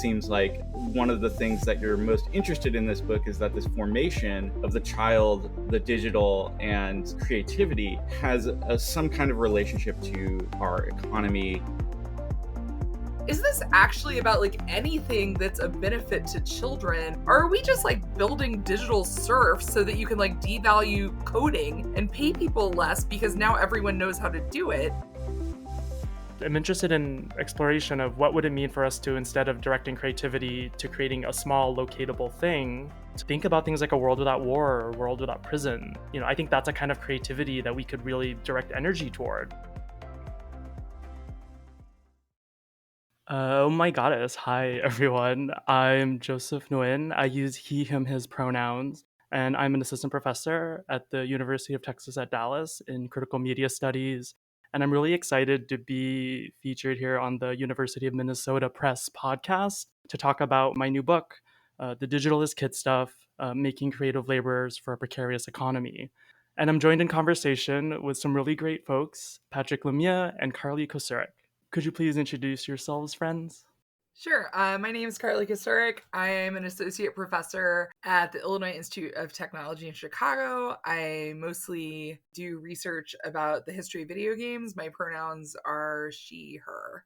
seems like one of the things that you're most interested in this book is that this formation of the child, the digital, and creativity has some kind of relationship to our economy. Is this actually about like anything that's a benefit to children? Or are we just like building digital serfs so that you can like devalue coding and pay people less because now everyone knows how to do it? I'm interested in exploration of what would it mean for us to, instead of directing creativity to creating a small locatable thing, to think about things like a world without war or a world without prison. I think that's a kind of creativity that we could really direct energy toward. Oh my goddess. Hi, everyone. I'm Josef Nguyen. I use he, him, his pronouns, and I'm an assistant professor at the University of Texas at Dallas in critical media studies. And I'm really excited to be featured here on the University of Minnesota Press podcast to talk about my new book, The Digital is Kid Stuff, Making Creative Laborers for a Precarious Economy. And I'm joined in conversation with some really great folks, Patrick LeMieux and Carly Kocurek. Could you please introduce yourselves, friends? Sure. My name is Carly Kocurek. I am an associate professor at the Illinois Institute of Technology in Chicago. I mostly do research about the history of video games. My pronouns are she, her.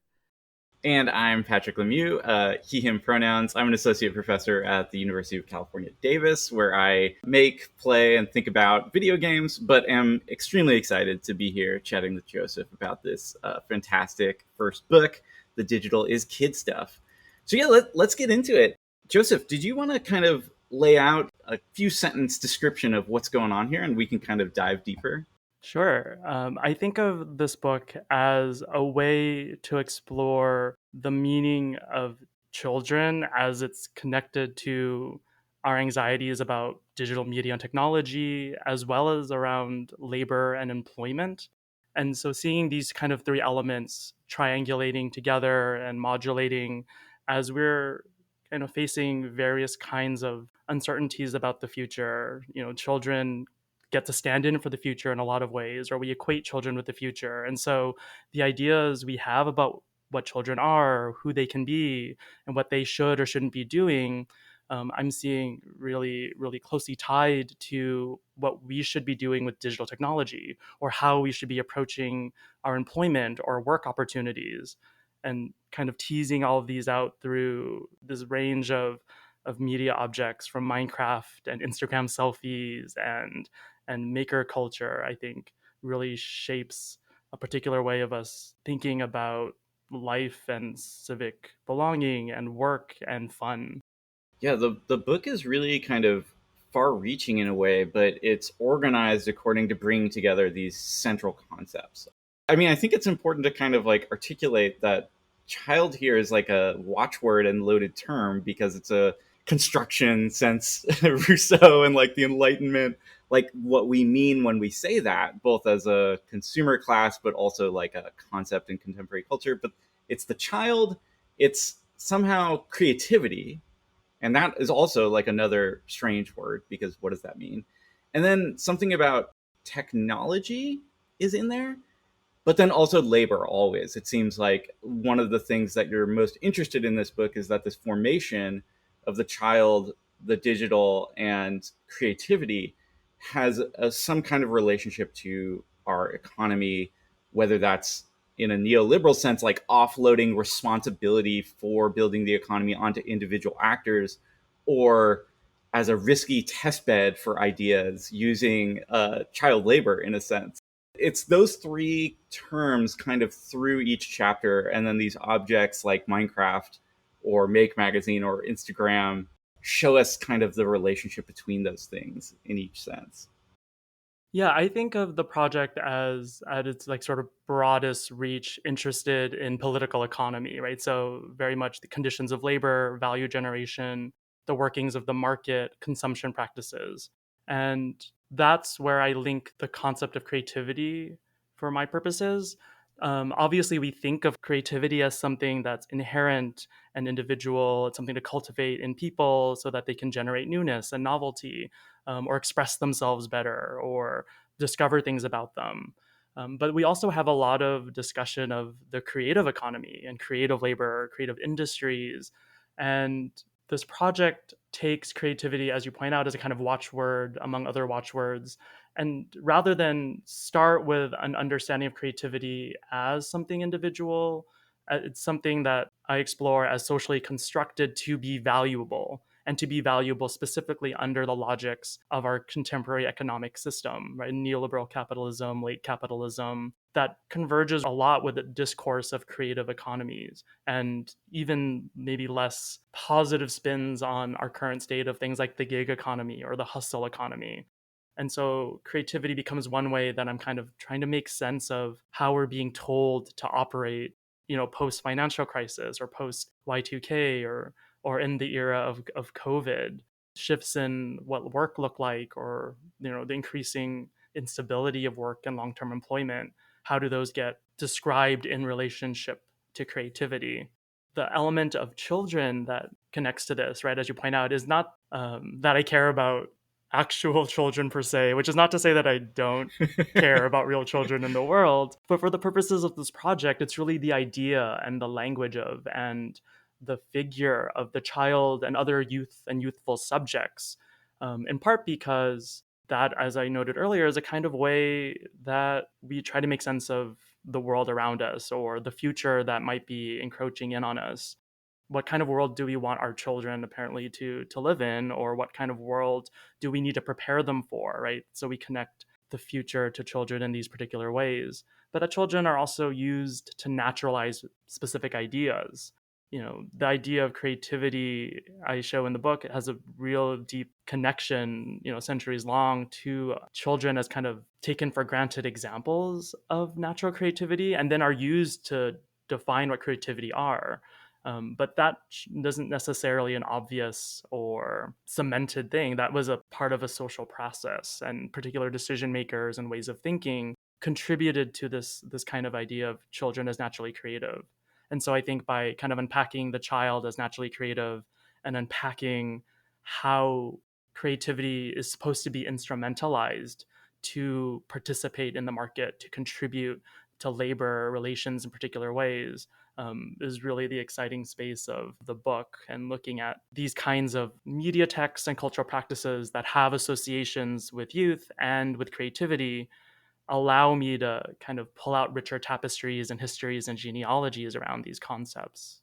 And I'm Patrick LeMieux, he, him pronouns. I'm an associate professor at the University of California, Davis, where I make, play, and think about video games, but am extremely excited to be here chatting with Josef about this fantastic first book, The Digital is Kid Stuff. So yeah, let's get into it. Josef, did you want to kind of lay out a few sentence description of what's going on here, and we can kind of dive deeper? Sure. I think of this book as a way to explore the meaning of children as it's connected to our anxieties about digital media and technology, as well as around labor and employment. And so seeing these kind of three elements triangulating together and modulating as we're kind of facing various kinds of uncertainties about the future, children get to stand in for the future in a lot of ways, or we equate children with the future. And so the ideas we have about what children are, who they can be, and what they should or shouldn't be doing, I'm seeing really, really closely tied to what we should be doing with digital technology, or how we should be approaching our employment or work opportunities, and kind of teasing all of these out through this range of media objects from Minecraft and Instagram selfies and maker culture, I think really shapes a particular way of us thinking about life and civic belonging and work and fun. Yeah, the book is really kind of far reaching in a way, but it's organized according to bringing together these central concepts. I mean, I think it's important to kind of like articulate that child here is like a watchword and loaded term because it's a construction since Rousseau and like the Enlightenment, like what we mean when we say that, both as a consumer class, but also like a concept in contemporary culture. But it's the child, it's somehow creativity, and that is also like another strange word because what does that mean? And then something about technology is in there, but then also labor always. It seems like one of the things that you're most interested in this book is that this formation of the child, the digital, and creativity has some kind of relationship to our economy, whether that's in a neoliberal sense, like offloading responsibility for building the economy onto individual actors, or as a risky testbed for ideas using child labor in a sense. It's those three terms kind of through each chapter, and then these objects like Minecraft or Make Magazine or Instagram show us kind of the relationship between those things in each sense. Yeah, I think of the project as at its like sort of broadest reach interested in political economy, right? So very much the conditions of labor, value generation, the workings of the market, consumption practices. And that's where I link the concept of creativity for my purposes. Obviously, we think of creativity as something that's inherent and individual. It's something to cultivate in people so that they can generate newness and novelty, or express themselves better, or discover things about them. But we also have a lot of discussion of the creative economy and creative labor, creative industries. And this project takes creativity, as you point out, as a kind of watchword among other watchwords. And rather than start with an understanding of creativity as something individual, it's something that I explore as socially constructed to be valuable, and to be valuable specifically under the logics of our contemporary economic system, right? Neoliberal capitalism, late capitalism, that converges a lot with the discourse of creative economies, and even maybe less positive spins on our current state of things like the gig economy or the hustle economy. And so creativity becomes one way that I'm kind of trying to make sense of how we're being told to operate, post financial crisis or post Y2K, or in the era of COVID, shifts in what work look like, or the increasing instability of work and long-term employment. How do those get described in relationship to creativity? The element of children that connects to this, right, as you point out, is not that I care about actual children per se, which is not to say that I don't care about real children in the world. But for the purposes of this project, it's really the idea and the language of, and the figure of the child and other youth and youthful subjects, in part because that, as I noted earlier, is a kind of way that we try to make sense of the world around us, or the future that might be encroaching in on us. What kind of world do we want our children apparently to live in, or what kind of world do we need to prepare them for, right? So we connect the future to children in these particular ways, but that children are also used to naturalize specific ideas. The idea of creativity I show in the book has a real deep connection, centuries long, to children as kind of taken for granted examples of natural creativity, and then are used to define what creativity are. But that isn't necessarily an obvious or cemented thing. That was a part of a social process, and particular decision makers and ways of thinking contributed to this kind of idea of children as naturally creative. And so I think by kind of unpacking the child as naturally creative, and unpacking how creativity is supposed to be instrumentalized to participate in the market, to contribute to labor relations in particular ways, is really the exciting space of the book. And looking at these kinds of media texts and cultural practices that have associations with youth and with creativity allow me to kind of pull out richer tapestries and histories and genealogies around these concepts.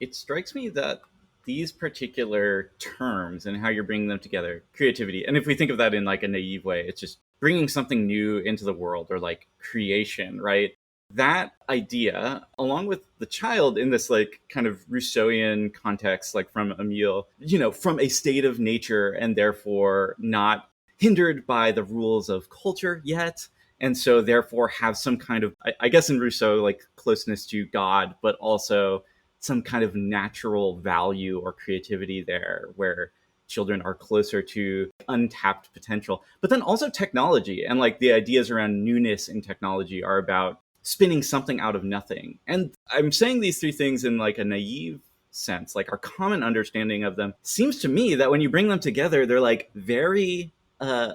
It strikes me that these particular terms and how you're bringing them together, creativity, and if we think of that in like a naive way, it's just bringing something new into the world, or like creation, right? That idea, along with the child in this like kind of Rousseauian context, like from Emile, from a state of nature and therefore not hindered by the rules of culture yet. And so therefore have some kind of, I guess in Rousseau, like closeness to God, but also some kind of natural value or creativity there, where children are closer to untapped potential. But then also technology, and like the ideas around newness in technology are about spinning something out of nothing. And I'm saying these three things in like a naive sense. Like our common understanding of them seems to me that when you bring them together, they're like very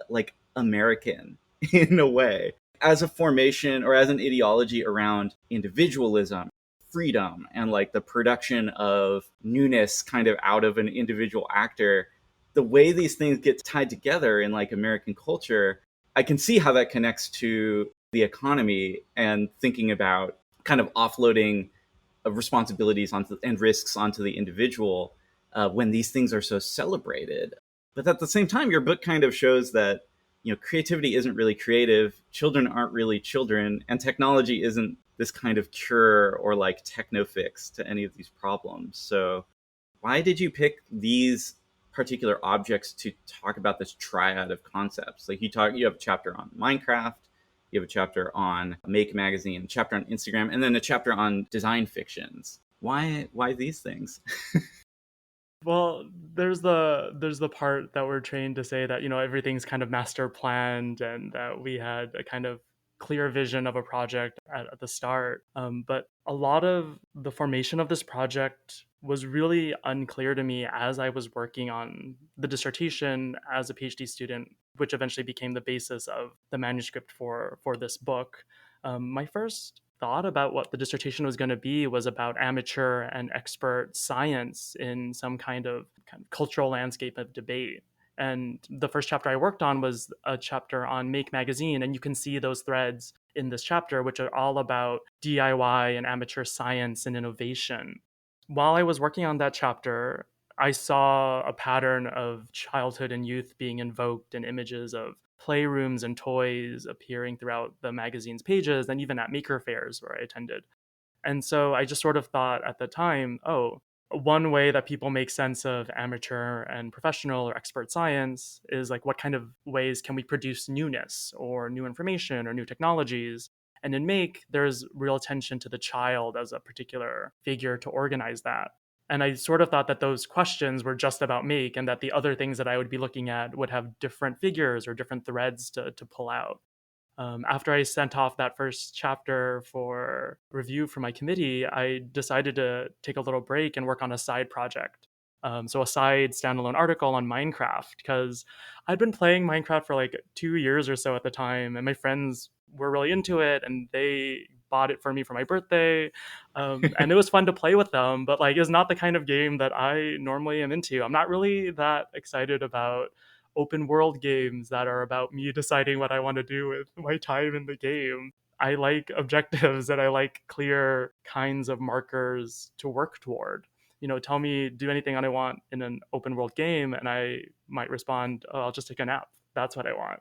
like American in a way, as a formation or as an ideology around individualism, freedom, and like the production of newness kind of out of an individual actor. The way these things get tied together in like American culture, I can see how that connects to the economy, and thinking about kind of offloading of responsibilities onto and risks onto the individual, when these things are so celebrated. But at the same time, your book kind of shows that creativity isn't really creative, children aren't really children, and technology isn't this kind of cure or like techno fix to any of these problems. So why did you pick these particular objects to talk about this triad of concepts? Like you have a chapter on Minecraft, you have a chapter on Make Magazine, a chapter on Instagram, and then a chapter on design fictions. Why these things? Well, there's the part that we're trained to say that everything's kind of master planned, and that we had a kind of clear vision of a project at the start. But a lot of the formation of this project was really unclear to me as I was working on the dissertation as a PhD student, which eventually became the basis of the manuscript for this book. My first thought about what the dissertation was going to be was about amateur and expert science in some kind of cultural landscape of debate. And the first chapter I worked on was a chapter on Make Magazine. And you can see those threads in this chapter, which are all about DIY and amateur science and innovation. While I was working on that chapter, I saw a pattern of childhood and youth being invoked in images of playrooms and toys appearing throughout the magazine's pages and even at maker fairs where I attended. And so I just sort of thought at the time, oh, one way that people make sense of amateur and professional or expert science is like what kind of ways can we produce newness or new information or new technologies? And in Make, there's real attention to the child as a particular figure to organize that. And I sort of thought that those questions were just about Make and that the other things that I would be looking at would have different figures or different threads to pull out. After I sent off that first chapter for review for my committee, I decided to take a little break and work on a side project. So a side standalone article on Minecraft, because I'd been playing Minecraft for like 2 years or so at the time, and my friends were really into it, and they bought it for me for my birthday, and it was fun to play with them. But like, it's not the kind of game that I normally am into. I'm not really that excited about open world games that are about me deciding what I want to do with my time in the game. I like objectives and I like clear kinds of markers to work toward. Tell me, do anything I want in an open world game, and I might respond, oh, I'll just take a nap. That's what I want.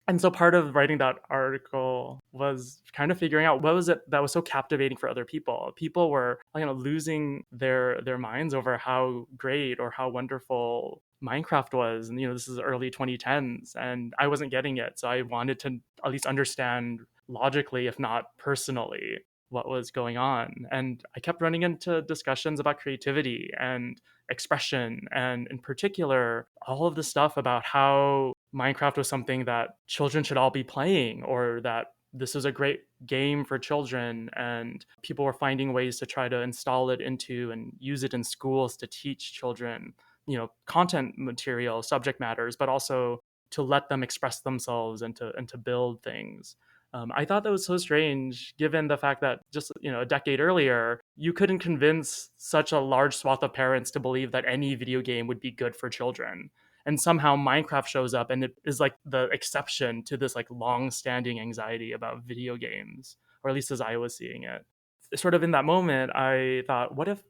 And so part of writing that article was kind of figuring out what was it that was so captivating for other people. People were losing their minds over how great or how wonderful Minecraft was. And this is early 2010s and I wasn't getting it. So I wanted to at least understand logically, if not personally, what was going on. And I kept running into discussions about creativity and expression, and in particular, all of the stuff about how Minecraft was something that children should all be playing, or that this was a great game for children, and people were finding ways to try to install it into and use it in schools to teach children, content material, subject matters, but also to let them express themselves and to build things. I thought that was so strange, given the fact that just a decade earlier, you couldn't convince such a large swath of parents to believe that any video game would be good for children. And somehow Minecraft shows up, and it is like the exception to this like long-standing anxiety about video games, or at least as I was seeing it. Sort of in that moment, I thought, what if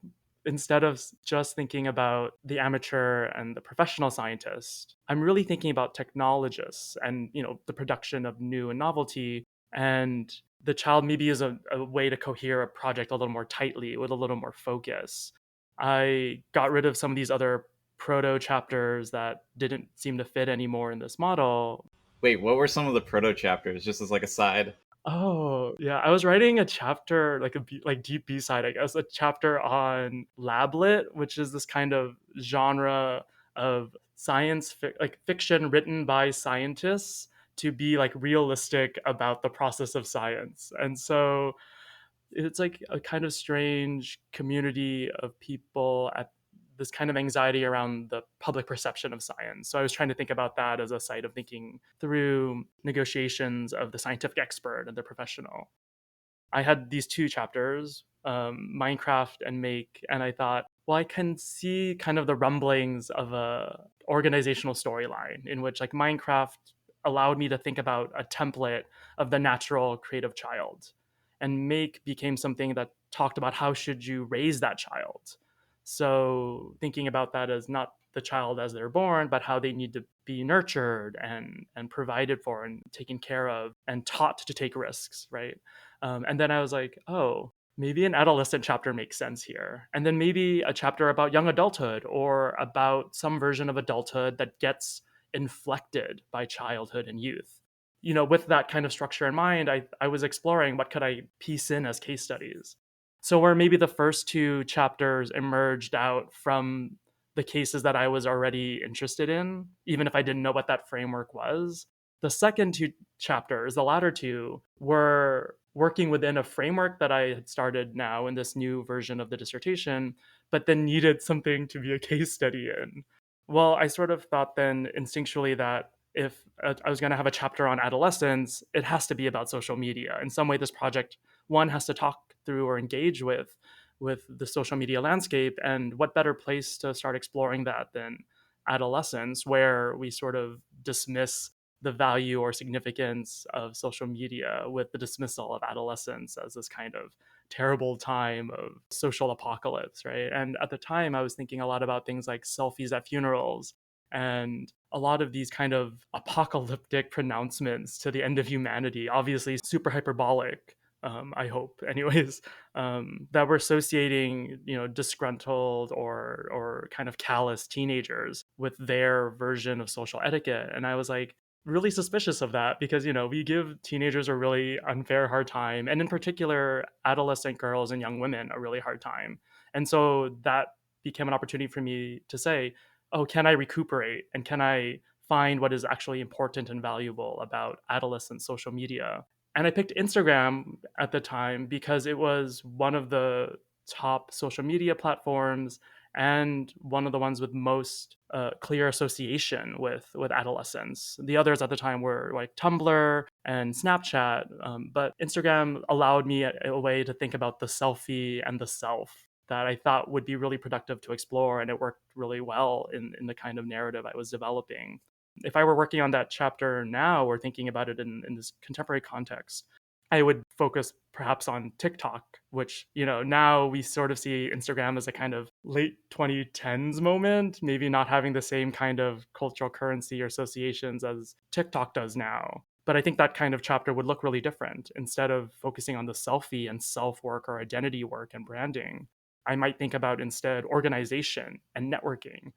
instead of just thinking about the amateur and the professional scientist, I'm really thinking about technologists and the production of new and novelty, and the child maybe is a way to cohere a project a little more tightly with a little more focus. I got rid of some of these other proto chapters that didn't seem to fit anymore in this model. Wait, what were some of the proto chapters? Just as like a side. Oh, yeah. I was writing a chapter, like like deep B side, I guess, a chapter on lablet, which is this kind of genre of like fiction written by scientists to be like realistic about the process of science. And so it's like a kind of strange community of people at this kind of anxiety around the public perception of science. So I was trying to think about that as a site of thinking through negotiations of the scientific expert and the professional. I had these two chapters, Minecraft and Make, and I thought, well, I can see kind of the rumblings of a organizational storyline in which like Minecraft allowed me to think about a template of the natural creative child, and Make became something that talked about how should you raise that child. So thinking about that as not the child as they're born, but how they need to be nurtured and provided for and taken care of and taught to take risks, right? And then I was like, oh, maybe an adolescent chapter makes sense here. And then maybe a chapter about young adulthood or about some version of adulthood that gets inflected by childhood and youth. With that kind of structure in mind, I was exploring what could I piece in as case studies. So where maybe the first two chapters emerged out from the cases that I was already interested in, even if I didn't know what that framework was, the second two chapters, the latter two, were working within a framework that I had started now in this new version of the dissertation, but then needed something to be a case study in. Well, I sort of thought then instinctually that if I was going to have a chapter on adolescence, it has to be about social media. In some way, this project, one, has to talk through or engage with the social media landscape. And what better place to start exploring that than adolescence, where we sort of dismiss the value or significance of social media with the dismissal of adolescence as this kind of terrible time of social apocalypse, right? And at the time, I was thinking a lot about things like selfies at funerals and a lot of these kind of apocalyptic pronouncements to the end of humanity, obviously super hyperbolic. I hope, anyways, that we're associating, disgruntled or kind of callous teenagers with their version of social etiquette. And I was like, really suspicious of that because we give teenagers a really unfair hard time, and in particular adolescent girls and young women a really hard time. And so that became an opportunity for me to say, oh, can I recuperate and can I find what is actually important and valuable about adolescent social media? And I picked Instagram at the time because it was one of the top social media platforms and one of the ones with most clear association with adolescence. The others at the time were like Tumblr and Snapchat, but Instagram allowed me a way to think about the selfie and the self that I thought would be really productive to explore, and it worked really well in the kind of narrative I was developing. If I were working on that chapter now or thinking about it in this contemporary context, I would focus perhaps on TikTok, which, now we sort of see Instagram as a kind of late 2010s moment, maybe not having the same kind of cultural currency or associations as TikTok does now. But I think that kind of chapter would look really different. Instead of focusing on the selfie and self work or identity work and branding, I might think about instead organization and networking,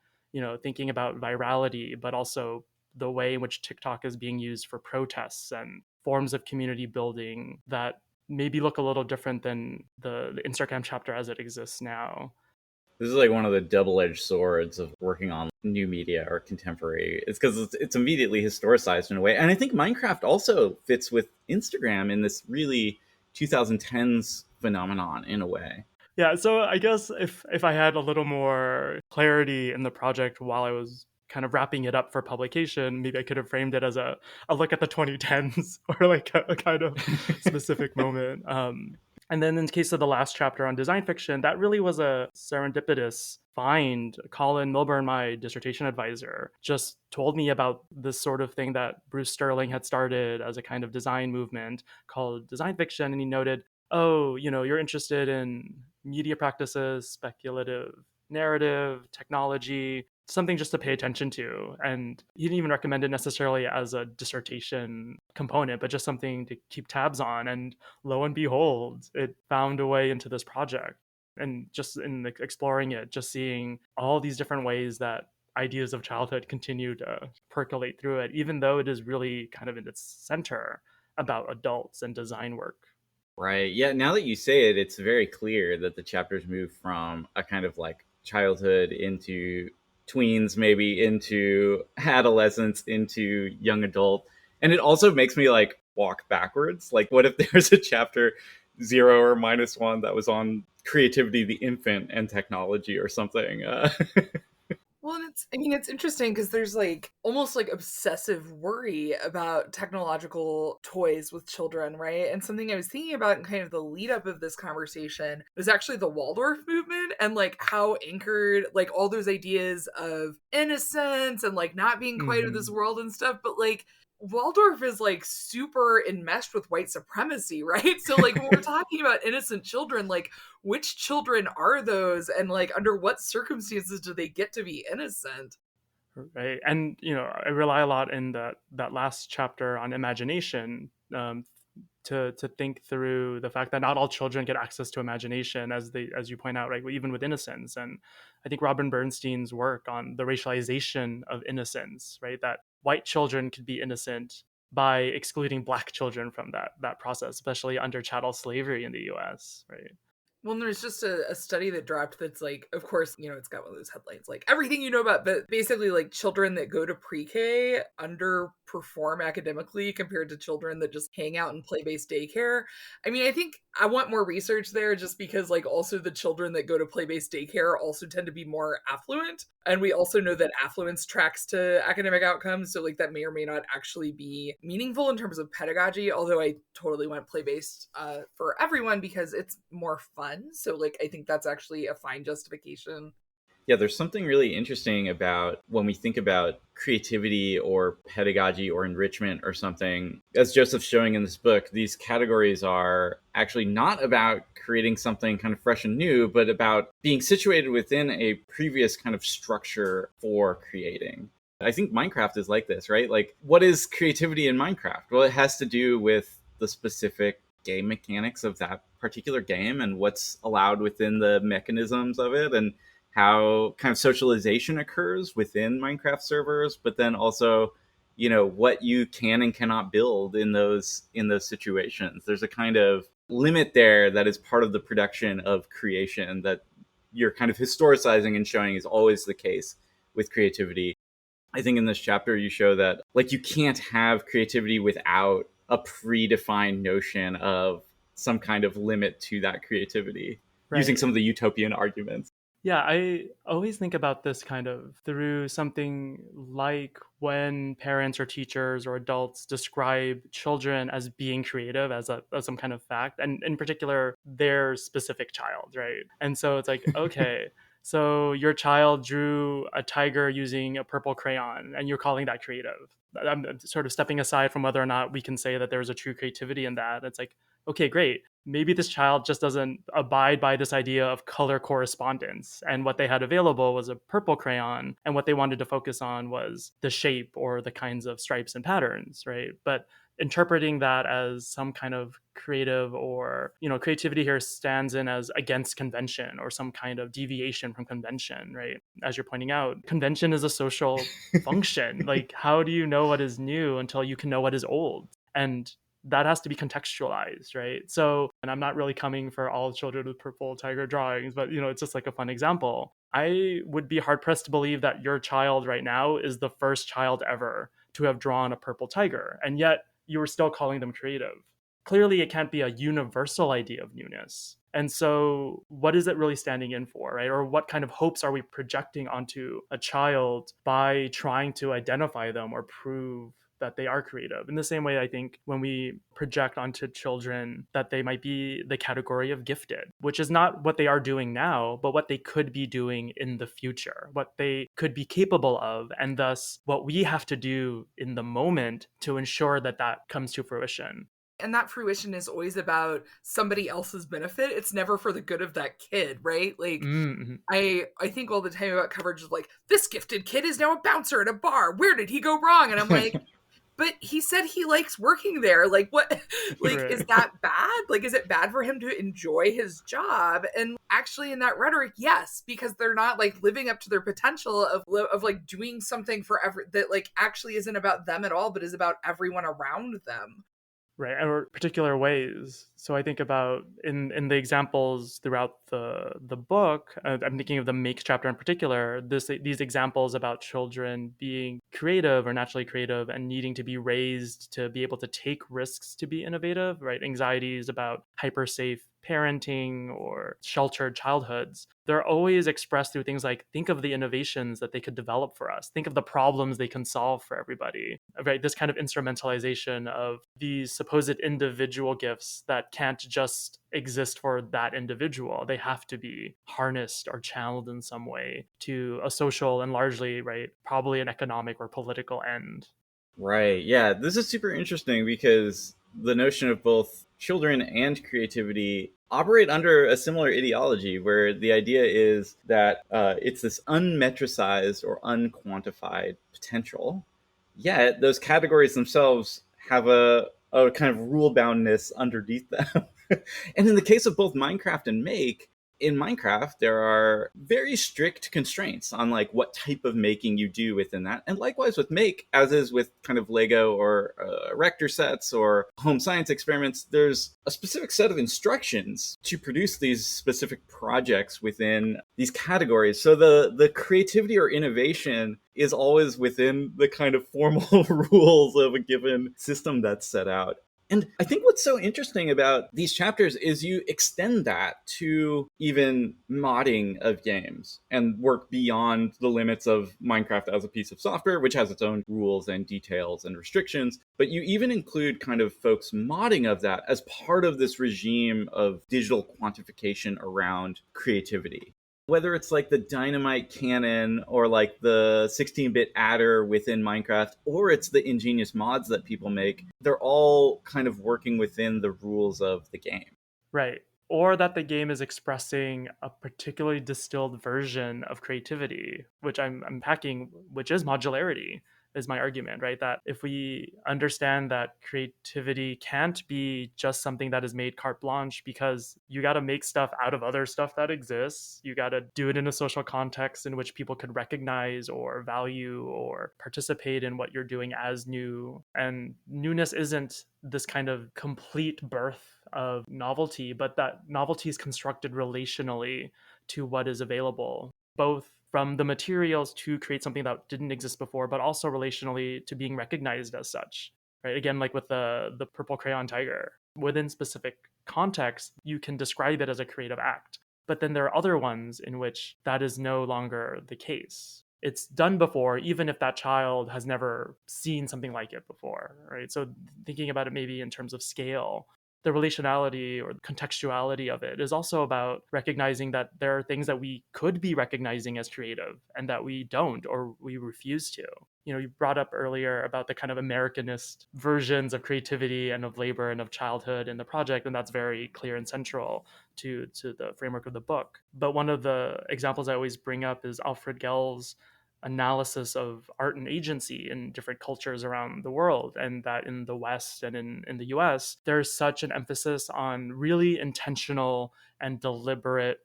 thinking about virality, but also the way in which TikTok is being used for protests and forms of community building that maybe look a little different than the Instagram chapter as it exists now. This is like one of the double-edged swords of working on new media or contemporary. It's because it's immediately historicized in a way. And I think Minecraft also fits with Instagram in this really 2010s phenomenon in a way. Yeah, so I guess if I had a little more clarity in the project while I was kind of wrapping it up for publication, maybe I could have framed it as a look at the 2010s or like a kind of specific moment. And then in the case of the last chapter on design fiction, that really was a serendipitous find. Colin Milburn, my dissertation advisor, just told me about this sort of thing that Bruce Sterling had started as a kind of design movement called design fiction. And he noted, oh, you're interested in media practices, speculative narrative, technology, something just to pay attention to. And he didn't even recommend it necessarily as a dissertation component, but just something to keep tabs on. And lo and behold, it found a way into this project. And just in exploring it, just seeing all these different ways that ideas of childhood continue to percolate through it, even though it is really kind of in its center about adults and design work. Right. Yeah. Now that you say it, it's very clear that the chapters move from a kind of like childhood into tweens, maybe into adolescence, into young adult. And it also makes me like walk backwards. Like, what if there's a chapter 0 or -1 that was on creativity, the infant, and technology or something? Well, and it's interesting because there's like almost like obsessive worry about technological toys with children, right? And something I was thinking about in kind of the lead up of this conversation was actually the Waldorf movement and like how anchored like all those ideas of innocence and like not being quite of this world and stuff, but like Waldorf is like super enmeshed with white supremacy, right? So like when we're talking about innocent children, like which children are those and like under what circumstances do they get to be innocent? Right. And I rely a lot in that last chapter on imagination, to think through the fact that not all children get access to imagination, as you point out, right? Even with innocence. And I think Robin Bernstein's work on the racialization of innocence, right? That white children could be innocent by excluding black children from that process, especially under chattel slavery in the US, right? Well, and there's just a study that dropped that's like, of course, it's got one of those headlines like everything you know about, but basically, like, children that go to pre-K underperform academically compared to children that just hang out in play-based daycare. I mean, I think I want more research there just because, like, also the children that go to play-based daycare also tend to be more affluent. And we also know that affluence tracks to academic outcomes. So, like, that may or may not actually be meaningful in terms of pedagogy, although I totally went play-based for everyone because it's more fun. So, like, I think that's actually a fine justification. Yeah, there's something really interesting about when we think about creativity or pedagogy or enrichment or something. As Joseph's showing in this book, these categories are actually not about creating something kind of fresh and new, but about being situated within a previous kind of structure for creating. I think Minecraft is like this, right? Like, what is creativity in Minecraft? Well, it has to do with the specific game mechanics of that particular game and what's allowed within the mechanisms of it, and how kind of socialization occurs within Minecraft servers, but then also, what you can and cannot build in those situations. There's a kind of limit there that is part of the production of creation that you're kind of historicizing and showing is always the case with creativity. I think in this chapter you show that, like, you can't have creativity without a predefined notion of some kind of limit to that creativity, using Right. some of the utopian arguments. Yeah, I always think about this kind of through something like when parents or teachers or adults describe children as being creative as some kind of fact, and in particular, their specific child, right? And so it's like, okay, so your child drew a tiger using a purple crayon, and you're calling that creative. I'm sort of stepping aside from whether or not we can say that there's a true creativity in that. It's like, okay, great. Maybe this child just doesn't abide by this idea of color correspondence. And what they had available was a purple crayon. And what they wanted to focus on was the shape or the kinds of stripes and patterns, right? But interpreting that as some kind of creative, or creativity here stands in as against convention or some kind of deviation from convention, right? As you're pointing out, convention is a social function. Like, how do you know what is new until you can know what is old? And that has to be contextualized, right? So, and I'm not really coming for all children with purple tiger drawings, but it's just like a fun example. I would be hard pressed to believe that your child right now is the first child ever to have drawn a purple tiger, and yet you are still calling them creative. Clearly, it can't be a universal idea of newness. And so, what is it really standing in for, right? Or what kind of hopes are we projecting onto a child by trying to identify them or prove that they are creative? In the same way, I think when we project onto children that they might be the category of gifted, which is not what they are doing now, but what they could be doing in the future, what they could be capable of, and thus what we have to do in the moment to ensure that that comes to fruition. And that fruition is always about somebody else's benefit. It's never for the good of that kid, right? Like, Mm-hmm. I think all the time about coverage of like, this gifted kid is now a bouncer at a bar. Where did he go wrong? And I'm like, but he said he likes working there. Like, what? Like, is Right. that bad? Like, is it bad for him to enjoy his job? And actually, in that rhetoric, yes, because they're not like living up to their potential of like doing something for that like actually isn't about them at all, but is about everyone around them. Right, or particular ways. So I think about in the examples throughout the book. I'm thinking of the makes chapter in particular. These examples about children being creative or naturally creative and needing to be raised to be able to take risks to be innovative. Right, anxieties about hyper safe parenting or sheltered childhoods. They're always expressed through things like, think of the innovations that they could develop for us, think of the problems they can solve for everybody, right? This kind of instrumentalization of these supposed individual gifts that can't just exist for that individual. They have to be harnessed or channeled in some way to a social and largely, right, probably an economic or political end. Right. Yeah. This is super interesting because the notion of both children and creativity operate under a similar ideology where the idea is that it's this unmetricized or unquantified potential. Yet those categories themselves have a kind of rule boundness underneath them. And in the case of both Minecraft and Make, In Minecraft, there are very strict constraints on like what type of making you do within that. And likewise with Make, as is with kind of Lego or Erector sets or home science experiments, there's a specific set of instructions to produce these specific projects within these categories. So the creativity or innovation is always within the kind of formal rules of a given system that's set out. And I think what's so interesting about these chapters is you extend that to even modding of games and work beyond the limits of Minecraft as a piece of software, which has its own rules and details and restrictions. But you even include kind of folks modding of that as part of this regime of digital quantification around creativity. Whether it's like the dynamite cannon or like the 16-bit adder within Minecraft, or it's the ingenious mods that people make, they're all kind of working within the rules of the game. Right. Or that the game is expressing a particularly distilled version of creativity, which I'm unpacking, which is modularity, is my argument, right? That if we understand that creativity can't be just something that is made carte blanche because you got to make stuff out of other stuff that exists, you got to do it in a social context in which people could recognize or value or participate in what you're doing as new. And newness isn't this kind of complete birth of novelty, but that novelty is constructed relationally to what is available, both from the materials to create something that didn't exist before, but also relationally to being recognized as such. Right? Again, like with the purple crayon tiger, within specific context, you can describe it as a creative act. But then there are other ones in which that is no longer the case. It's done before, even if that child has never seen something like it before, right? So thinking about it maybe in terms of scale, the relationality or contextuality of it is also about recognizing that there are things that we could be recognizing as creative and that we don't or we refuse to. You know, you brought up earlier about the kind of Americanist versions of creativity and of labor and of childhood in the project, and that's very clear and central to the framework of the book. But one of the examples I always bring up is Alfred Gell's analysis of art and agency in different cultures around the world, and that in the West and in the US, there's such an emphasis on really intentional and deliberate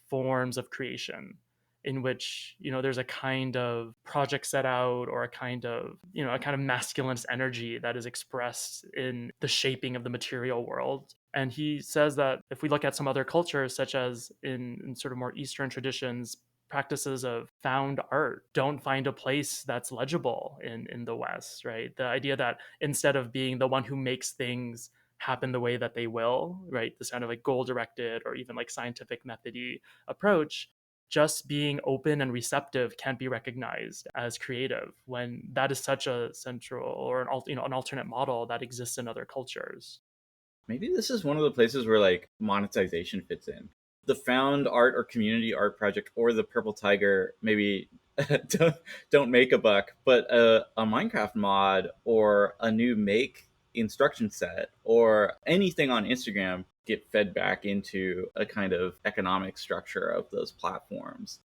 forms of creation in which, you know, there's a kind of project set out or a kind of, you know, a kind of masculinist energy that is expressed in the shaping of the material world. And he says that if we look at some other cultures, such as in sort of more Eastern traditions, practices of found art don't find a place that's legible in the West, right? The idea that instead of being the one who makes things happen the way that they will, right? This kind of like goal directed or even like scientific methody approach, just being open and receptive can't be recognized as creative when that is such a central or an alternate model that exists in other cultures. Maybe this is one of the places where like monetization fits in. The found art or community art project or the purple tiger maybe don't, don't make a buck, but a Minecraft mod or a new make instruction set or anything on Instagram get fed back into a kind of economic structure of those platforms.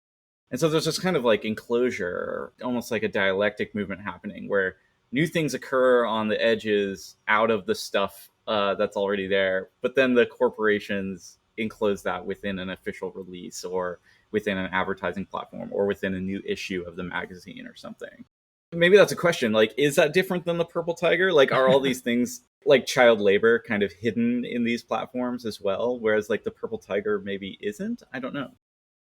And so there's this kind of like enclosure, almost like a dialectic movement happening where new things occur on the edges out of the stuff that's already there. But then the corporations enclose that within an official release or within an advertising platform or within a new issue of the magazine or something. Maybe that's a question. Like, is that different than the purple tiger? Like, are all these things like child labor kind of hidden in these platforms as well? Whereas like the purple tiger maybe isn't? I don't know.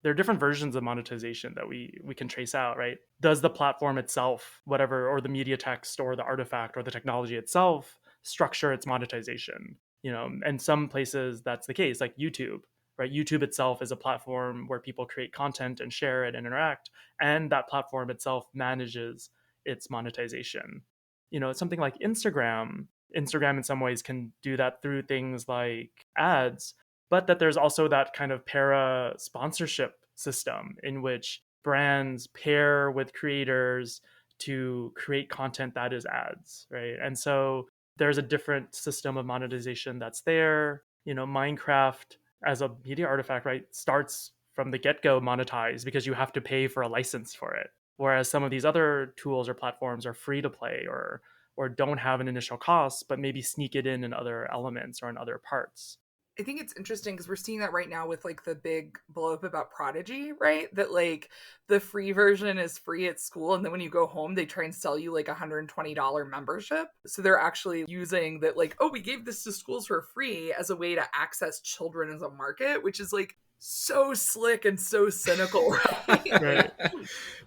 There are different versions of monetization that we can trace out, right? Does the platform itself, whatever, or the media text or the artifact or the technology itself structure its monetization? You know, and some places that's the case, like YouTube, right? YouTube itself is a platform where people create content and share it and interact, and that platform itself manages its monetization. You know, something like Instagram in some ways can do that through things like ads, but that there's also that kind of para sponsorship system in which brands pair with creators to create content that is ads, right? And so there's a different system of monetization that's there. You know, Minecraft as a media artifact, right, starts from the get-go monetized because you have to pay for a license for it. Whereas some of these other tools or platforms are free to play or don't have an initial cost, but maybe sneak it in other elements or in other parts. I think it's interesting because we're seeing that right now with like the big blow up about Prodigy, right? That like the free version is free at school, and then when you go home, they try and sell you like $120 membership. So they're actually using that, like, oh, we gave this to schools for free as a way to access children as a market, which is like so slick and so cynical, right? Right.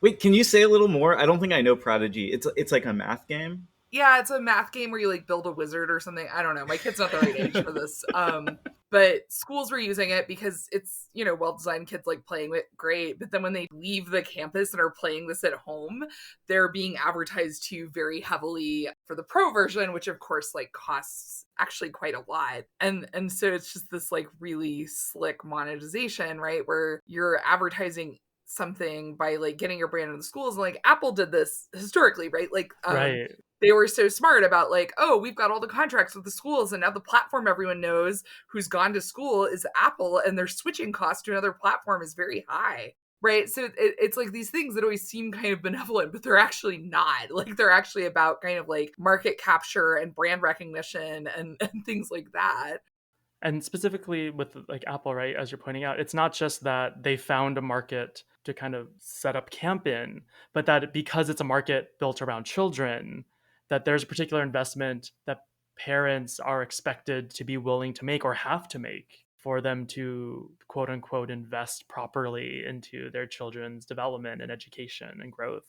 Wait, can you say a little more? I don't think I know Prodigy. It's like a math game. Yeah, it's a math game where you like build a wizard or something. I don't know. My kid's not the right age for this. But schools were using it because it's, you know, well designed, kids like playing it, great. But then when they leave the campus and are playing this at home, they're being advertised to very heavily for the pro version, which of course like costs actually quite a lot. And so it's just this like really slick monetization, right? Where you're advertising something by like getting your brand in the schools, and like Apple did this historically, right? Like Right. they were so smart about like, oh, we've got all the contracts with the schools, and now the platform everyone knows who's gone to school is Apple, and their switching cost to another platform is very high, right? So it's like these things that always seem kind of benevolent, but they're actually not. Like they're actually about kind of like market capture and brand recognition and things like that. And specifically with like Apple, right, as you're pointing out, it's not just that they found a market to kind of set up camp in, but that because it's a market built around children, that there's a particular investment that parents are expected to be willing to make or have to make for them to quote unquote invest properly into their children's development and education and growth.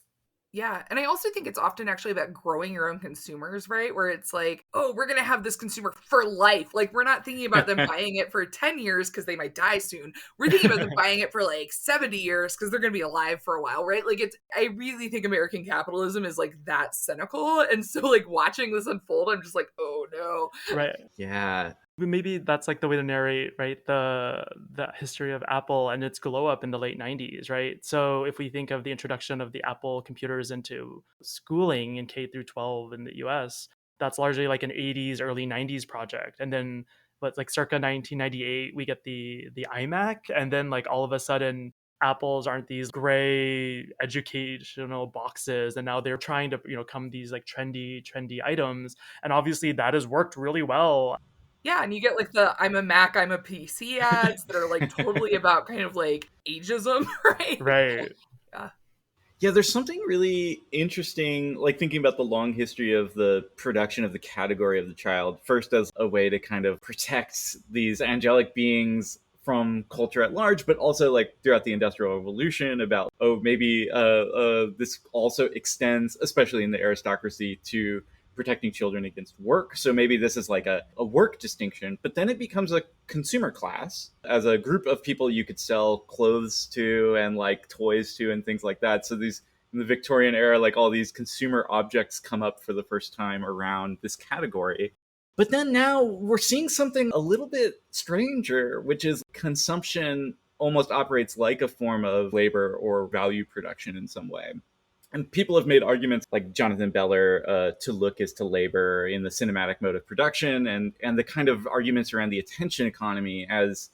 Yeah. And I also think it's often actually about growing your own consumers, right? Where it's like, oh, we're going to have this consumer for life. Like, we're not thinking about them buying it for 10 years because they might die soon. We're thinking about them buying it for like 70 years because they're going to be alive for a while, right? Like, I really think American capitalism is like that cynical. And so, like, watching this unfold, I'm just like, oh no. Right. Yeah. Maybe that's like the way to narrate, right, the history of Apple and its glow up in the late 90s, right? So if we think of the introduction of the Apple computers into schooling in K through 12 in the US, that's largely like an 80s early 90s project. And then but like circa 1998 we get the iMac, and then like all of a sudden Apples aren't these gray educational boxes, and now they're trying to, you know, come these like trendy items, and obviously that has worked really well. Yeah, and you get like the I'm a Mac, I'm a PC ads that are like totally about kind of like ageism, right? Right. Yeah. Yeah, there's something really interesting, like thinking about the long history of the production of the category of the child, first as a way to kind of protect these angelic beings from culture at large, but also like throughout the Industrial Revolution about, oh, maybe this also extends, especially in the aristocracy, to protecting children against work. So maybe this is like a work distinction, but then it becomes a consumer class as a group of people you could sell clothes to and like toys to and things like that. So these in the Victorian era, like all these consumer objects come up for the first time around this category. But then now we're seeing something a little bit stranger, which is consumption almost operates like a form of labor or value production in some way. And people have made arguments like Jonathan Beller, to look is to labor in the cinematic mode of production, and the kind of arguments around the attention economy as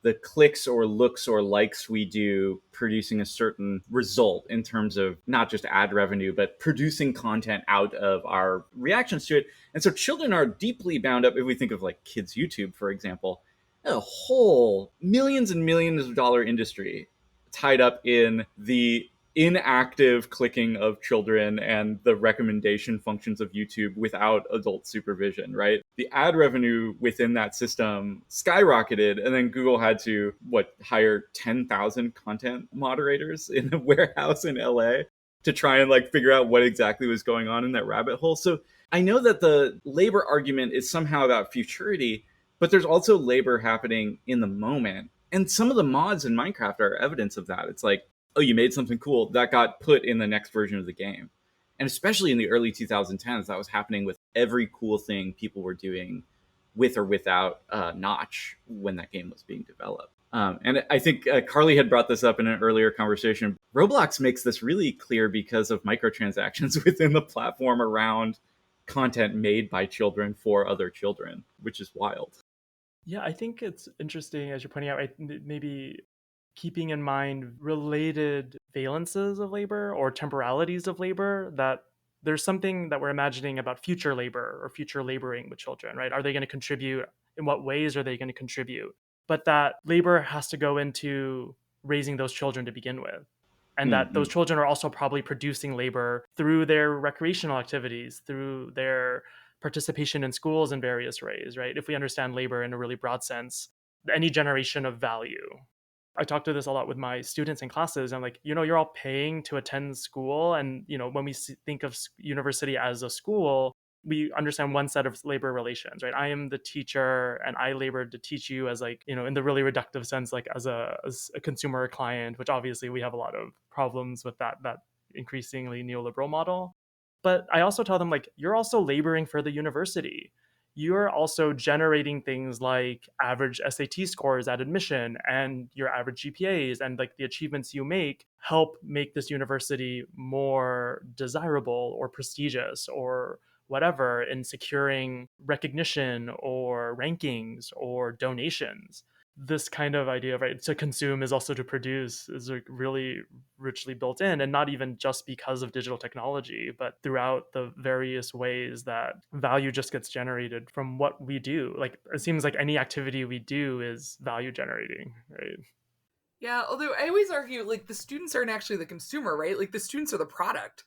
the clicks or looks or likes we do producing a certain result in terms of not just ad revenue, but producing content out of our reactions to it. And so children are deeply bound up, if we think of like kids' YouTube, for example, a whole millions and millions of dollar industry tied up in the inactive clicking of children and the recommendation functions of YouTube without adult supervision, right? The ad revenue within that system skyrocketed, and then Google had to hire 10,000 content moderators in a warehouse in LA to try and like figure out what exactly was going on in that rabbit hole. So I know that the labor argument is somehow about futurity, but there's also labor happening in the moment. And some of the mods in Minecraft are evidence of that. It's like, oh, you made something cool that got put in the next version of the game. And especially in the early 2010s, that was happening with every cool thing people were doing with or without Notch when that game was being developed. And I think Carly had brought this up in an earlier conversation. Roblox makes this really clear because of microtransactions within the platform around content made by children for other children, which is wild. Yeah, I think it's interesting, as you're pointing out, right, maybe keeping in mind related valences of labor or temporalities of labor, that there's something that we're imagining about future labor or future laboring with children, right? Are they going to contribute in what ways are they going to contribute, but that labor has to go into raising those children to begin with. And that those Mm-hmm. children are also probably producing labor through their recreational activities, through their participation in schools in various ways, right? If we understand labor in a really broad sense, any generation of value. I talk to this a lot with my students in classes. I'm like, you're all paying to attend school. And, when we think of university as a school, we understand one set of labor relations, right? I am the teacher and I labored to teach you as like, in the really reductive sense, like as a consumer or client, which obviously we have a lot of problems with that increasingly neoliberal model. But I also tell them like, you're also laboring for the university. You're also generating things like average SAT scores at admission and your average GPAs, and like the achievements you make help make this university more desirable or prestigious or whatever in securing recognition or rankings or donations. This kind of idea of right to consume is also to produce is like really richly built in, and not even just because of digital technology, but throughout the various ways that value just gets generated from what we do. Like it seems like any activity we do is value generating, right? Yeah, although I always argue like the students aren't actually the consumer, right? Like the students are the product.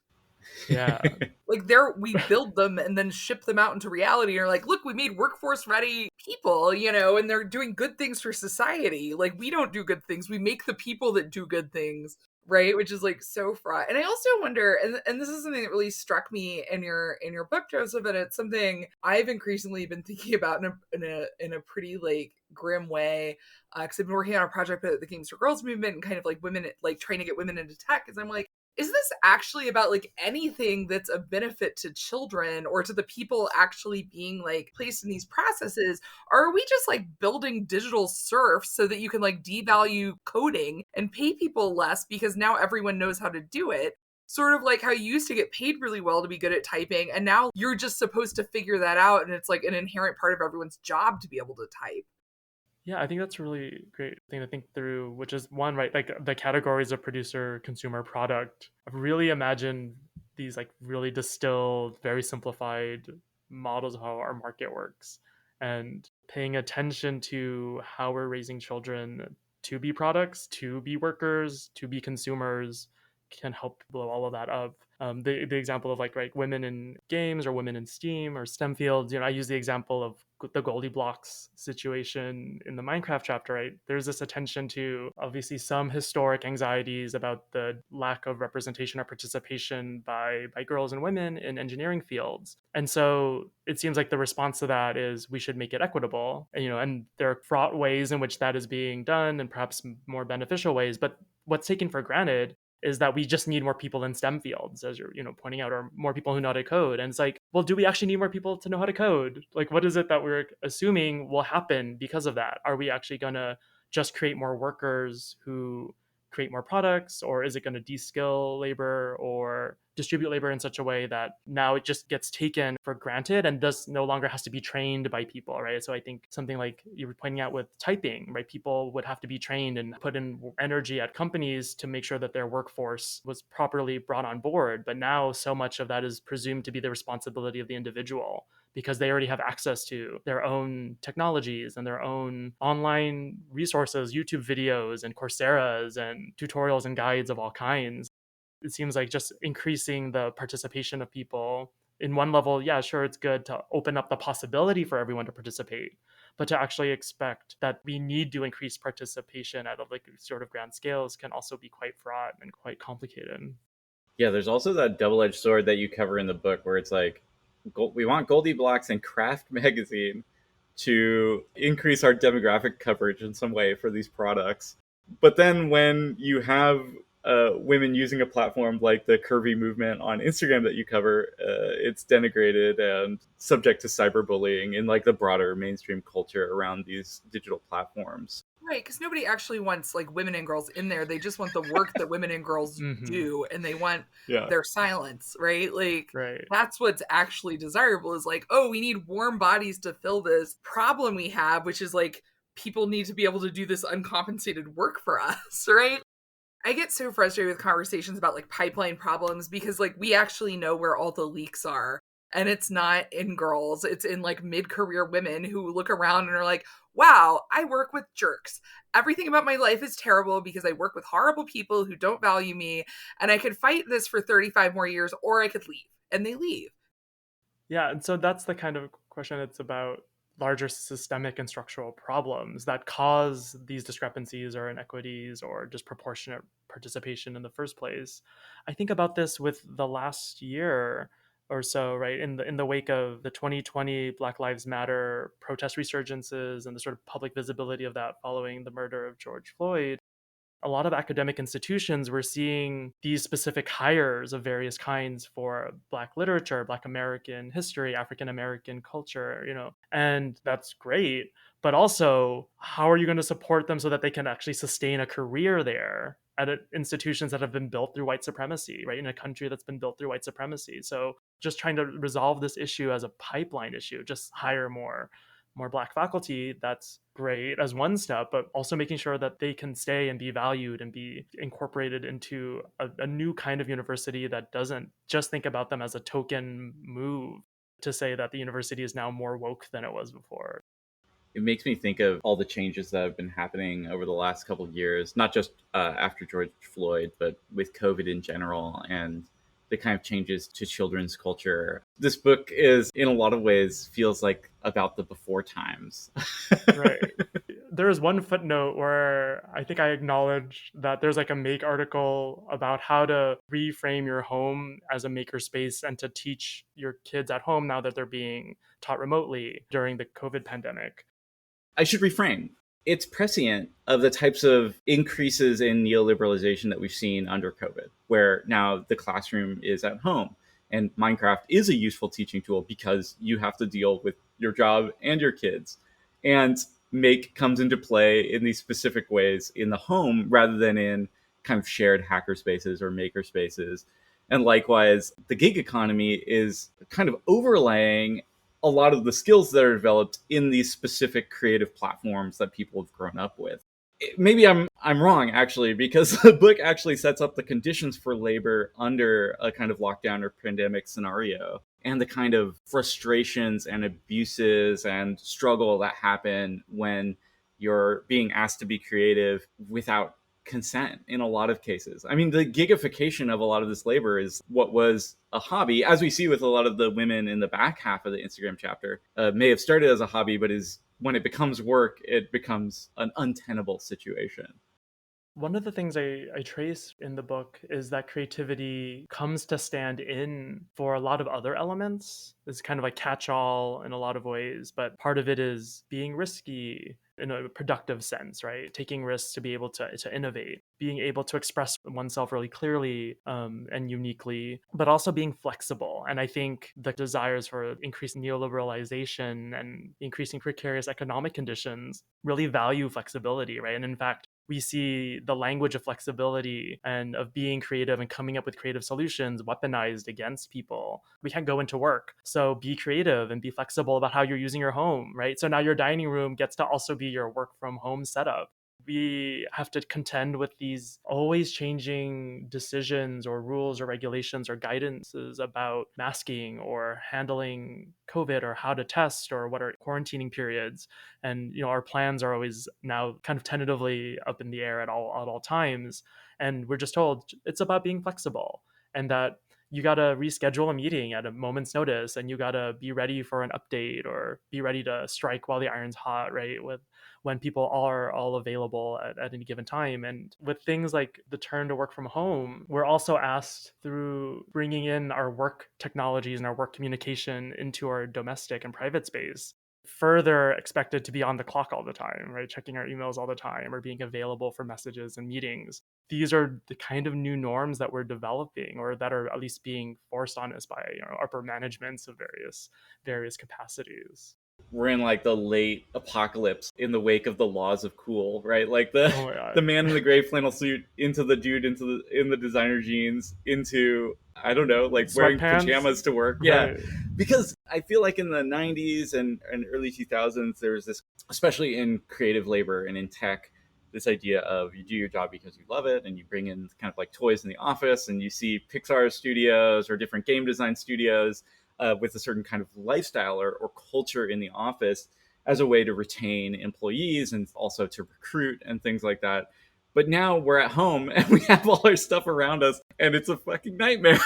Yeah. Like we build them and then ship them out into reality. Or like, look, we made workforce ready people, and they're doing good things for society. Like we don't do good things. We make the people that do good things, right? Which is like so fraught. And I also wonder, and this is something that really struck me in your book, Joseph, and it's something I've increasingly been thinking about in a pretty like grim way. Because I've been working on a project about the Games for Girls movement and kind of like women, like trying to get women into tech. Because I'm like, is this actually about like anything that's a benefit to children or to the people actually being like placed in these processes? Or are we just like building digital serfs so that you can like devalue coding and pay people less because now everyone knows how to do it? Sort of like how you used to get paid really well to be good at typing, and now you're just supposed to figure that out, and it's like an inherent part of everyone's job to be able to type. Yeah, I think that's a really great thing to think through, which is one, right? Like the categories of producer, consumer, product. I've really imagined these like really distilled, very simplified models of how our market works, and paying attention to how we're raising children to be products, to be workers, to be consumers can help blow all of that up. The example of like right women in games or women in STEAM or STEM fields. I use the example of the Goldilocks situation in the Minecraft chapter. Right, there's this attention to obviously some historic anxieties about the lack of representation or participation by girls and women in engineering fields, and so it seems like the response to that is we should make it equitable. And there are fraught ways in which that is being done, and perhaps more beneficial ways. But what's taken for granted is that we just need more people in STEM fields, as you're pointing out, or more people who know how to code. And it's like, well, do we actually need more people to know how to code? Like, what is it that we're assuming will happen because of that? Are we actually going to just create more workers who create more products, or is it going to de-skill labor or distribute labor in such a way that now it just gets taken for granted and thus no longer has to be trained by people, right? So I think something like you were pointing out with typing, right? People would have to be trained and put in energy at companies to make sure that their workforce was properly brought on board. But now so much of that is presumed to be the responsibility of the individual, because they already have access to their own technologies and their own online resources, YouTube videos and Coursera's and tutorials and guides of all kinds. It seems like just increasing the participation of people in one level, yeah, sure, it's good to open up the possibility for everyone to participate, but to actually expect that we need to increase participation at a like sort of grand scales can also be quite fraught and quite complicated. Yeah, there's also that double-edged sword that you cover in the book where it's like, we want Goldie Blocks and Craft magazine to increase our demographic coverage in some way for these products. But then when you have women using a platform like the curvy movement on Instagram that you cover, it's denigrated and subject to cyberbullying in like the broader mainstream culture around these digital platforms. Right, because nobody actually wants like women and girls in there. They just want the work that women and girls Mm-hmm. do, and they want Yeah. their silence, right? Like Right. that's what's actually desirable is like, oh, we need warm bodies to fill this problem we have, which is like people need to be able to do this uncompensated work for us, right? I get so frustrated with conversations about like pipeline problems because like we actually know where all the leaks are. And it's not in girls, it's in like mid-career women who look around and are like, wow, I work with jerks. Everything about my life is terrible because I work with horrible people who don't value me, and I could fight this for 35 more years or I could leave. And they leave. Yeah, and so that's the kind of question. It's about larger systemic and structural problems that cause these discrepancies or inequities or disproportionate participation in the first place. I think about this with the last year or so, right? In the wake of the 2020 Black Lives Matter protest resurgences and the sort of public visibility of that following the murder of George Floyd, a lot of academic institutions were seeing these specific hires of various kinds for Black literature, Black American history, African American culture, and that's great. But also, how are you going to support them so that they can actually sustain a career there at institutions that have been built through white supremacy, right? In a country that's been built through white supremacy. So just trying to resolve this issue as a pipeline issue, just hire more Black faculty, that's great as one step, but also making sure that they can stay and be valued and be incorporated into a new kind of university that doesn't just think about them as a token move to say that the university is now more woke than it was before. It makes me think of all the changes that have been happening over the last couple of years, not just after George Floyd, but with COVID in general, and the kind of changes to children's culture. This book is, in a lot of ways, feels like about the before times. Right. There is one footnote where I think I acknowledge that there's like a Make article about how to reframe your home as a maker space and to teach your kids at home now that they're being taught remotely during the COVID pandemic. I should reframe. It's prescient of the types of increases in neoliberalization that we've seen under COVID, where now the classroom is at home. And Minecraft is a useful teaching tool because you have to deal with your job and your kids. And Make comes into play in these specific ways in the home rather than in kind of shared hacker spaces or maker spaces. And likewise, the gig economy is kind of overlaying a lot of the skills that are developed in these specific creative platforms that people have grown up with. Maybe I'm wrong actually, because the book actually sets up the conditions for labor under a kind of lockdown or pandemic scenario, and the kind of frustrations and abuses and struggle that happen when you're being asked to be creative without consent in a lot of cases. I mean, the gigification of a lot of this labor is what was a hobby, as we see with a lot of the women in the back half of the Instagram chapter, may have started as a hobby, but is when it becomes work, it becomes an untenable situation. One of the things I trace in the book is that creativity comes to stand in for a lot of other elements. It's kind of like catch all in a lot of ways, but part of it is being risky in a productive sense, right? Taking risks to be able to innovate, being able to express oneself really clearly and uniquely, but also being flexible. And I think the desires for increased neoliberalization and increasing precarious economic conditions really value flexibility, right? And in fact, we see the language of flexibility and of being creative and coming up with creative solutions weaponized against people. We can't go into work. So be creative and be flexible about how you're using your home, right? So now your dining room gets to also be your work from home setup. We have to contend with these always changing decisions or rules or regulations or guidances about masking or handling COVID or how to test or what are quarantining periods. And our plans are always now kind of tentatively up in the air at all times. And we're just told it's about being flexible, and that you got to reschedule a meeting at a moment's notice, and you got to be ready for an update or be ready to strike while the iron's hot, right? With when people are all available at any given time. And with things like the turn to work from home, we're also asked through bringing in our work technologies and our work communication into our domestic and private space, further expected to be on the clock all the time, right? Checking our emails all the time or being available for messages and meetings. These are the kind of new norms that we're developing, or that are at least being forced on us by upper managements of various capacities. We're in like the late apocalypse in the wake of the laws of cool, right? Like the Oh my the god. man in the gray flannel suit into the dude in the designer jeans into, I don't know, like wearing Sweatpants, pajamas to work. Yeah. right? Because I feel like in the 90s and early 2000s there was this, especially in creative labor and in tech, this idea of you do your job because you love it, and you bring in kind of like toys in the office, and you see Pixar studios or different game design studios with a certain kind of lifestyle or culture in the office as a way to retain employees and also to recruit and things like that. But now we're at home and we have all our stuff around us and it's a fucking nightmare.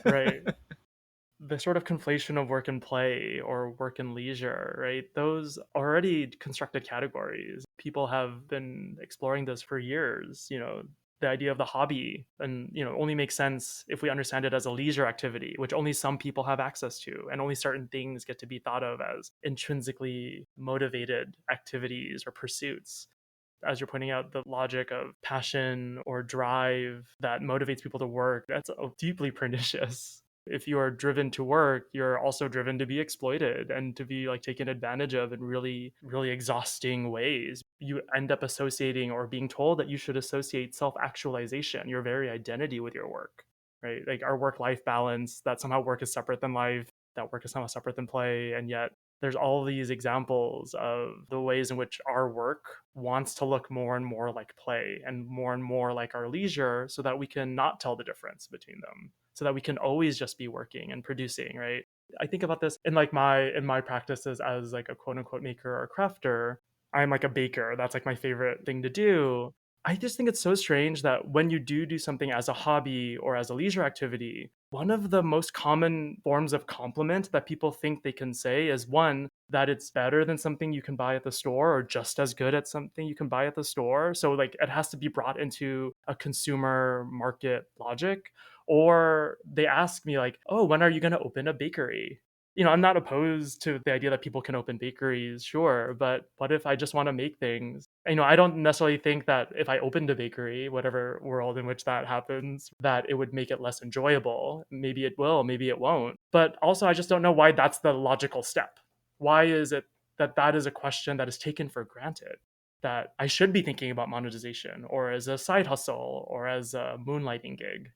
Right. The sort of conflation of work and play or work and leisure, right? Those already constructed categories. People have been exploring this for years. The idea of the hobby and only makes sense if we understand it as a leisure activity, which only some people have access to, and only certain things get to be thought of as intrinsically motivated activities or pursuits. As you're pointing out, the logic of passion or drive that motivates people to work, that's deeply pernicious. If you are driven to work, you're also driven to be exploited and to be like taken advantage of in really, really exhausting ways. You end up associating or being told that you should associate self-actualization, your very identity, with your work, right? Like our work-life balance, that somehow work is separate than life, that work is somehow separate than play, and yet there's all these examples of the ways in which our work wants to look more and more like play and more like our leisure, so that we can not tell the difference between them, so that we can always just be working and producing, right? I think about this in like my practices as like a quote unquote maker or crafter. I'm like a baker. That's like my favorite thing to do. I just think it's so strange that when you do something as a hobby or as a leisure activity, one of the most common forms of compliment that people think they can say is one, that it's better than something you can buy at the store or just as good at something you can buy at the store. So, like, it has to be brought into a consumer market logic. Or they ask me, like, oh, when are you going to open a bakery? I'm not opposed to the idea that people can open bakeries, sure, but what if I just want to make things? I don't necessarily think that if I opened a bakery, whatever world in which that happens, that it would make it less enjoyable. Maybe it will, maybe it won't. But also, I just don't know why that's the logical step. Why is it that that is a question that is taken for granted? That I should be thinking about monetization or as a side hustle or as a moonlighting gig.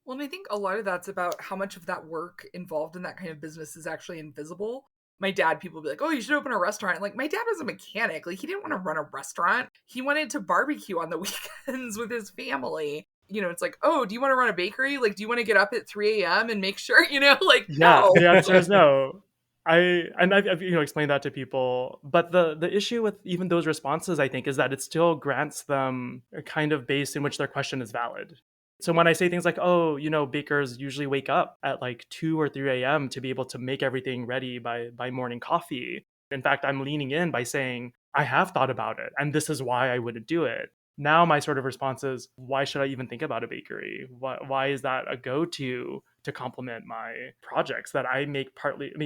Well, and I think a lot of that's about how much of that work involved in that kind of business is actually invisible. My dad, people be like, oh, you should open a restaurant. Like, my dad was a mechanic. Like, he didn't want to run a restaurant. He wanted to barbecue on the weekends with his family. It's like, oh, do you want to run a bakery? Like, do you want to get up at 3 a.m. and make sure, like, Yeah, no. the answer is no. I've explained that to people, but the issue with even those responses, I think, is that it still grants them a kind of base in which their question is valid. So when I say things like, oh, bakers usually wake up at like 2 or 3 a.m. to be able to make everything ready by morning coffee. In fact, I'm leaning in by saying, I have thought about it, and this is why I wouldn't do it. Now my sort of response is, why should I even think about a bakery? Why is that a go-to to complement my projects that I make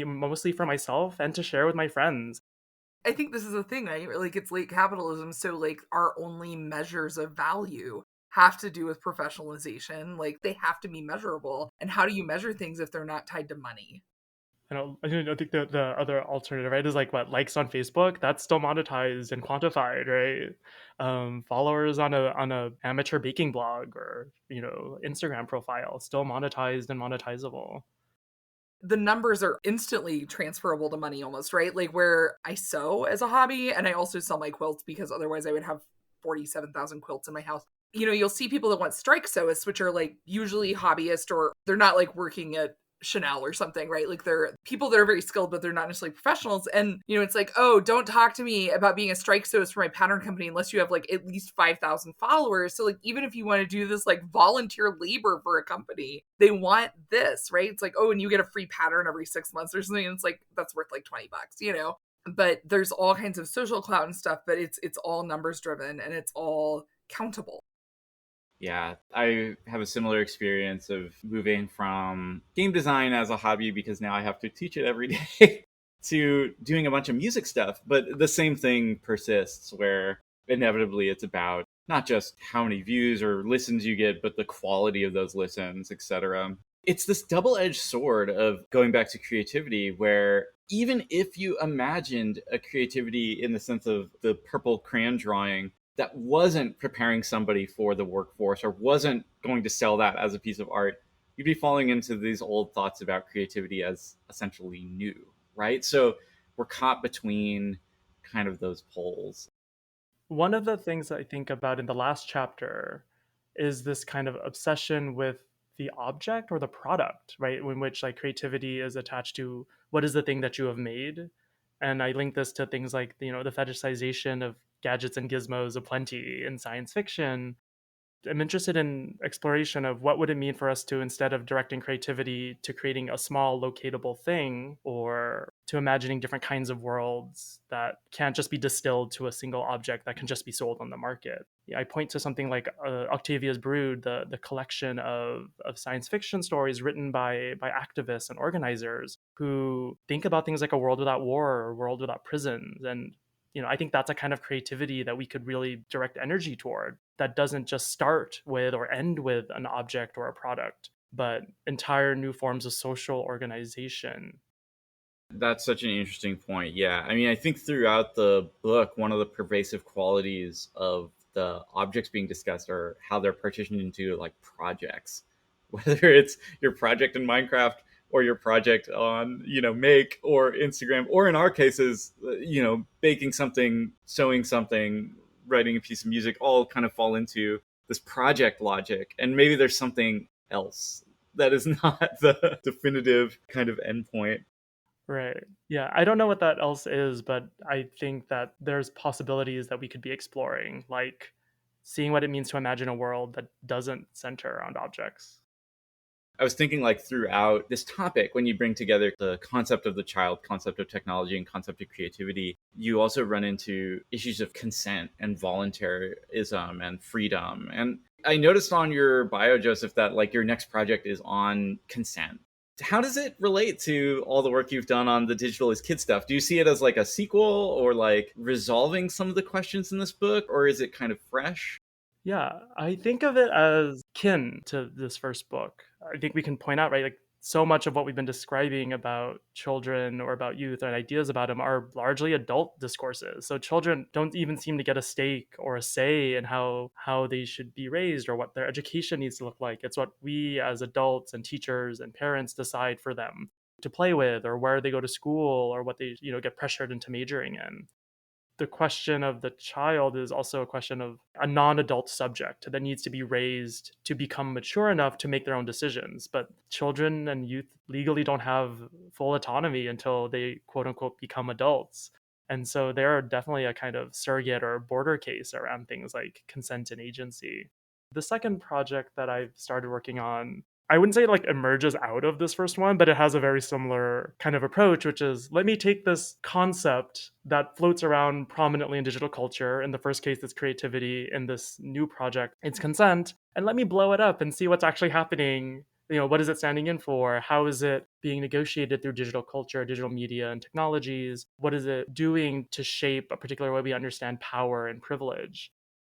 mostly for myself and to share with my friends? I think this is a thing, right? Like, it's late capitalism, so like our only measures of value have to do with professionalization. Like, they have to be measurable. And how do you measure things if they're not tied to money? I think the other alternative, right, is like what, likes on Facebook. That's still monetized and quantified, right? Followers on a amateur baking blog or Instagram profile, still monetized and monetizable. The numbers are instantly transferable to money almost, right? Like, where I sew as a hobby and I also sell my quilts because otherwise I would have 47,000 quilts in my house. You'll see people that want strike sewists, which are like usually hobbyist, or they're not like working at Chanel or something, right? Like, they're people that are very skilled, but they're not necessarily professionals. And, it's like, oh, don't talk to me about being a strike sewist for my pattern company unless you have like at least 5,000 followers. So like, even if you want to do this like volunteer labor for a company, they want this, right? It's like, oh, and you get a free pattern every 6 months or something. And it's like, that's worth like $20, But there's all kinds of social clout and stuff, but it's all numbers driven and it's all countable. Yeah, I have a similar experience of moving from game design as a hobby because now I have to teach it every day to doing a bunch of music stuff. But the same thing persists where inevitably it's about not just how many views or listens you get, but the quality of those listens, etc. It's this double-edged sword of going back to creativity where even if you imagined a creativity in the sense of the purple crayon drawing that wasn't preparing somebody for the workforce or wasn't going to sell that as a piece of art, you'd be falling into these old thoughts about creativity as essentially new, right? So we're caught between kind of those poles. One of the things I think about in the last chapter is this kind of obsession with the object or the product, right? In which like creativity is attached to what is the thing that you have made. And I link this to things like, the fetishization of gadgets and gizmos aplenty in science fiction. I'm interested in exploration of what would it mean for us to, instead of directing creativity to creating a small locatable thing, or to imagining different kinds of worlds that can't just be distilled to a single object that can just be sold on the market. I point to something like Octavia's Brood, the collection of science fiction stories written by activists and organizers who think about things like a world without war or a world without prisons. And I think that's a kind of creativity that we could really direct energy toward, that doesn't just start with or end with an object or a product, but entire new forms of social organization. That's such an interesting point. Yeah. I mean, I think throughout the book, one of the pervasive qualities of the objects being discussed are how they're partitioned into like projects, whether it's your project in Minecraft or your project on, Make or Instagram, or in our cases, baking something, sewing something, writing a piece of music, all kind of fall into this project logic. And maybe there's something else that is not the definitive kind of endpoint. Right. Yeah. I don't know what that else is, but I think that there's possibilities that we could be exploring, like seeing what it means to imagine a world that doesn't center around objects. I was thinking like throughout this topic, when you bring together the concept of the child, concept of technology, and concept of creativity, you also run into issues of consent and voluntarism and freedom. And I noticed on your bio, Joseph, that like your next project is on consent. How does it relate to all the work you've done on the digital is kid stuff? Do you see it as like a sequel or like resolving some of the questions in this book, or is it kind of fresh? Yeah, I think of it as kin to this first book. I think we can point out, right, like so much of what we've been describing about children or about youth and ideas about them are largely adult discourses. So children don't even seem to get a stake or a say in how they should be raised or what their education needs to look like. It's what we as adults and teachers and parents decide for them to play with, or where they go to school, or what they, get pressured into majoring in. The question of the child is also a question of a non-adult subject that needs to be raised to become mature enough to make their own decisions. But children and youth legally don't have full autonomy until they quote unquote become adults. And so they're definitely a kind of surrogate or border case around things like consent and agency. The second project that I've started working on, I wouldn't say it like emerges out of this first one, but it has a very similar kind of approach, which is, let me take this concept that floats around prominently in digital culture. In the first case, it's creativity. In this new project, it's consent. And let me blow it up and see what's actually happening. What is it standing in for? How is it being negotiated through digital culture, digital media, and technologies? What is it doing to shape a particular way we understand power and privilege?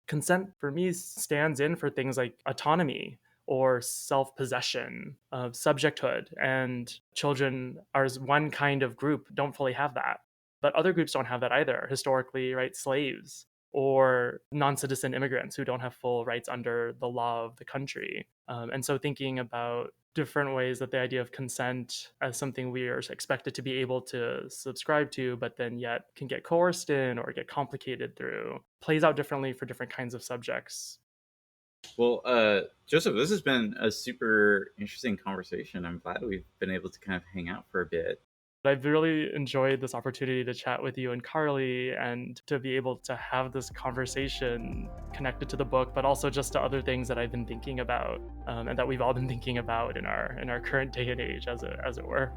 Consent for me stands in for things like autonomy or self-possession of subjecthood, and children are one kind of group don't fully have that, but other groups don't have that either historically, right? Slaves or non-citizen immigrants who don't have full rights under the law of the country. And so thinking about different ways that the idea of consent as something we are expected to be able to subscribe to, but then yet can get coerced in or get complicated through, plays out differently for different kinds of subjects. Well, Joseph, this has been a super interesting conversation. I'm glad we've been able to kind of hang out for a bit. I've really enjoyed this opportunity to chat with you and Carly, and to be able to have this conversation connected to the book, but also just to other things that I've been thinking about, and that we've all been thinking about in our current day and age, as it were.